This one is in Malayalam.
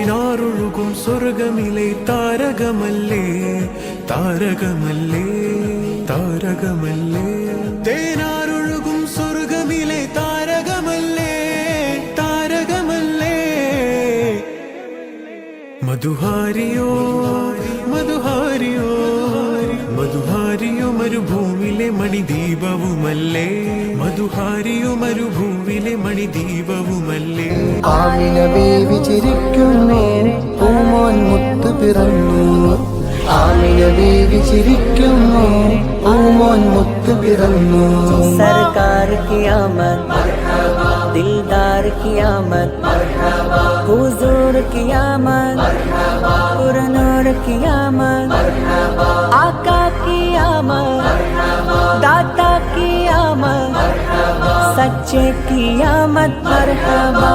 തേനാറൊഴുകും സ്വർഗമിലെ താരകമല്ലേ താരകമല്ലേ താരകമല്ലേ തേനാറൊഴുകും സ്വർഗമിലെ താരകമല്ലേ താരകമല്ലേ മധുഹാരിയോ മധുഹാരിയോ മധുഹാരിയോ മരുഭൂമിലെ മണിദീപവുമല്ലേ മധുഹാരിയോ മരുഭൂമിലെ മണിദീപവുമല്ലേ ആമിന ബേബി ചിരിക്കുന്നു പൂമോൻ മുത്ത് പിറന്നു ആമിന ബേബി ചിരിക്കുന്നു പൂമോൻ മുത്ത് പിറന്നു सरकार की आमद दिलदार की आमद हुजूर की आमद पुरनूर की आमद आका की आमद दाता की आमद सच्चे की आमद मरहबा